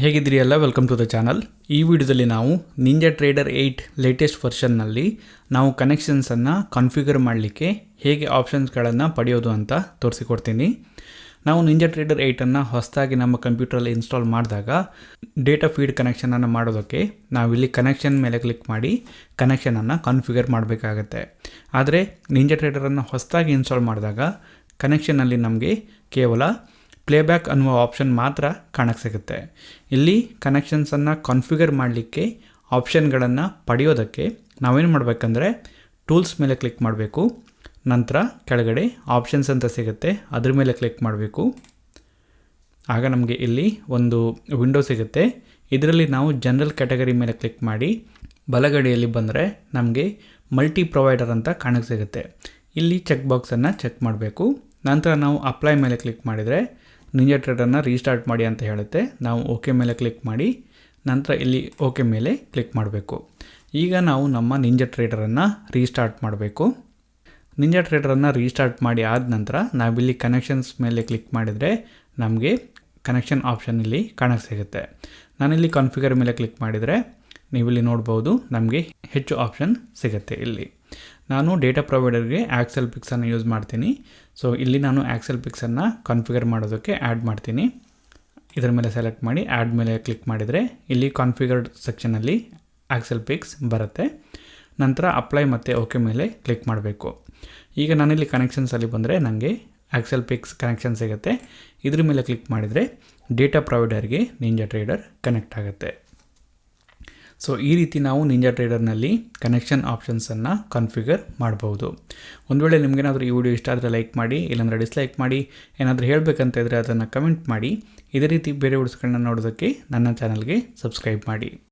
ಹೇಗಿದ್ದೀರಿ ಎಲ್ಲ welcome to the channel. ಈ ವಿಡಿಯೋದಲ್ಲಿ ನಾವು ನಿಂಜಾ ಟ್ರೇಡರ್ 8 ಲೇಟೆಸ್ಟ್ ವರ್ಷನ್ನಲ್ಲಿ ನಾವು ಕನೆಕ್ಷನ್ಸನ್ನು ಕಾನ್ಫಿಗರ್ ಮಾಡಲಿಕ್ಕೆ ಹೇಗೆ ಆಪ್ಷನ್ಸ್ಗಳನ್ನು ಪಡೆಯೋದು ಅಂತ ತೋರಿಸಿಕೊಡ್ತೀನಿ. ನಾವು ನಿಂಜಾ ಟ್ರೇಡರ್ 8ಅನ್ನು ಹೊಸದಾಗಿ ನಮ್ಮ ಕಂಪ್ಯೂಟರಲ್ಲಿ ಇನ್ಸ್ಟಾಲ್ ಮಾಡಿದಾಗ ಡೇಟಾ ಫೀಡ್ ಕನೆಕ್ಷನನ್ನು ಮಾಡೋದಕ್ಕೆ ನಾವಿಲ್ಲಿ ಕನೆಕ್ಷನ್ ಮೇಲೆ ಕ್ಲಿಕ್ ಮಾಡಿ ಕನೆಕ್ಷನನ್ನು ಕಾನ್ಫಿಗರ್ ಮಾಡಬೇಕಾಗತ್ತೆ. ಆದರೆ ನಿಂಜಾ ಟ್ರೇಡರನ್ನು ಹೊಸದಾಗಿ ಇನ್ಸ್ಟಾಲ್ ಮಾಡಿದಾಗ ಕನೆಕ್ಷನಲ್ಲಿ ನಮಗೆ ಕೇವಲ ಪ್ಲೇಬ್ಯಾಕ್ ಅನ್ನುವ ಆಪ್ಷನ್ ಮಾತ್ರ ಕಾಣಕ್ಕೆ ಸಿಗುತ್ತೆ. ಇಲ್ಲಿ ಕನೆಕ್ಷನ್ಸನ್ನು ಕಾನ್ಫಿಗರ್ ಮಾಡಲಿಕ್ಕೆ ಆಪ್ಷನ್ಗಳನ್ನು ಪಡೆಯೋದಕ್ಕೆ ನಾವೇನು ಮಾಡಬೇಕಂದ್ರೆ ಟೂಲ್ಸ್ ಮೇಲೆ ಕ್ಲಿಕ್ ಮಾಡಬೇಕು. ನಂತರ ಕೆಳಗಡೆ ಆಪ್ಷನ್ಸ್ ಅಂತ ಸಿಗುತ್ತೆ, ಅದ್ರ ಮೇಲೆ ಕ್ಲಿಕ್ ಮಾಡಬೇಕು. ಆಗ ನಮಗೆ ಇಲ್ಲಿ ಒಂದು ವಿಂಡೋ ಸಿಗುತ್ತೆ. ಇದರಲ್ಲಿ ನಾವು ಜನರಲ್ ಕ್ಯಾಟಗರಿ ಮೇಲೆ ಕ್ಲಿಕ್ ಮಾಡಿ ಬಲಗಡೆಯಲ್ಲಿ ಬಂದರೆ ನಮಗೆ ಮಲ್ಟಿ ಪ್ರೊವೈಡರ್ ಅಂತ ಕಾಣಕ್ಕೆ ಸಿಗುತ್ತೆ. ಇಲ್ಲಿ ಚೆಕ್ ಬಾಕ್ಸನ್ನು ಚೆಕ್ ಮಾಡಬೇಕು. ನಂತರ ನಾವು ಅಪ್ಲೈ ಮೇಲೆ ಕ್ಲಿಕ್ ಮಾಡಿದರೆ ನಿಂಜಾ ಟ್ರೇಡರ್ನ ರೀಸ್ಟಾರ್ಟ್ ಮಾಡಿ ಅಂತ ಹೇಳುತ್ತೆ. ನಾವು ಓಕೆ ಮೇಲೆ ಕ್ಲಿಕ್ ಮಾಡಿ ನಂತರ ಇಲ್ಲಿ ಓಕೆ ಮೇಲೆ ಕ್ಲಿಕ್ ಮಾಡಬೇಕು. ಈಗ ನಾವು ನಮ್ಮ ನಿಂಜಾ ಟ್ರೇಡರನ್ನು ರೀಸ್ಟಾರ್ಟ್ ಮಾಡಬೇಕು. ನಿಂಜಾ ಟ್ರೇಡರನ್ನು ರೀಸ್ಟಾರ್ಟ್ ಮಾಡಿ ಆದ ನಂತರ ನಾವಿಲ್ಲಿ ಕನೆಕ್ಷನ್ಸ್ ಮೇಲೆ ಕ್ಲಿಕ್ ಮಾಡಿದರೆ ನಮಗೆ ಕನೆಕ್ಷನ್ ಆಪ್ಷನ್ ಇಲ್ಲಿ ಕಾಣಕ್ಕೆ ಸಿಗುತ್ತೆ. ನಾನಿಲ್ಲಿ ಕಾನ್ಫಿಗರ್ ಮೇಲೆ ಕ್ಲಿಕ್ ಮಾಡಿದರೆ ನೀವಿಲ್ಲಿ ನೋಡ್ಬೋದು ನಮಗೆ ಹೆಚ್ಚು ಆಪ್ಷನ್ ಸಿಗುತ್ತೆ. ಇಲ್ಲಿ ನಾನು ಡೇಟಾ ಪ್ರೊವೈಡರ್ಗೆ ಆಕ್ಸೆಲ್ ಪಿಕ್ಸನ್ನು ಯೂಸ್ ಮಾಡ್ತೀನಿ. ಸೊ ಇಲ್ಲಿ ನಾನು ಆಕ್ಸೆಲ್ ಪಿಕ್ಸನ್ನು ಕಾನ್ಫಿಗರ್ ಮಾಡೋದಕ್ಕೆ ಆ್ಯಡ್ ಮಾಡ್ತೀನಿ. ಇದರ ಮೇಲೆ ಸೆಲೆಕ್ಟ್ ಮಾಡಿ ಆ್ಯಡ್ ಮೇಲೆ ಕ್ಲಿಕ್ ಮಾಡಿದರೆ ಇಲ್ಲಿ ಕಾನ್ಫಿಗರ್ಡ್ ಸೆಕ್ಷನಲ್ಲಿ ಆಕ್ಸೆಲ್ ಪಿಕ್ಸ್ ಬರುತ್ತೆ. ನಂತರ ಅಪ್ಲೈ ಮತ್ತು ಓಕೆ ಮೇಲೆ ಕ್ಲಿಕ್ ಮಾಡಬೇಕು. ಈಗ ನಾನಿಲ್ಲಿ ಕನೆಕ್ಷನ್ಸಲ್ಲಿ ಬಂದರೆ ನನಗೆ ಆಕ್ಸೆಲ್ ಪಿಕ್ಸ್ ಕನೆಕ್ಷನ್ ಸಿಗುತ್ತೆ. ಇದ್ರ ಮೇಲೆ ಕ್ಲಿಕ್ ಮಾಡಿದರೆ ಡೇಟಾ ಪ್ರೊವೈಡರ್ಗೆ ನಿಂಜಾ ಟ್ರೇಡರ್ ಕನೆಕ್ಟ್ ಆಗುತ್ತೆ. ಸೊ ಈ ರೀತಿ ನಾವು ನಿಂಜಾ ಟ್ರೇಡರ್ನಲ್ಲಿ ಕನೆಕ್ಷನ್ ಆಪ್ಷನ್ಸನ್ನು ಕಾನ್ಫಿಗರ್ ಮಾಡ್ಬೋದು. ಒಂದು ವೇಳೆ ನಿಮಗೇನಾದರೂ ಈ ವಿಡಿಯೋ ಇಷ್ಟ ಆದರೆ ಲೈಕ್ ಮಾಡಿ, ಇಲ್ಲಾಂದರೆ ಡಿಸ್ಲೈಕ್ ಮಾಡಿ. ಏನಾದರೂ ಹೇಳಬೇಕಂತ ಇದ್ದರೆ ಅದನ್ನು ಕಮೆಂಟ್ ಮಾಡಿ. ಇದೇ ರೀತಿ ಬೇರೆ ವಿಡಿಯೋಸ್ಗಳನ್ನ ನೋಡೋದಕ್ಕೆ ನನ್ನ ಚಾನಲ್ಗೆ ಸಬ್ಸ್ಕ್ರೈಬ್ ಮಾಡಿ.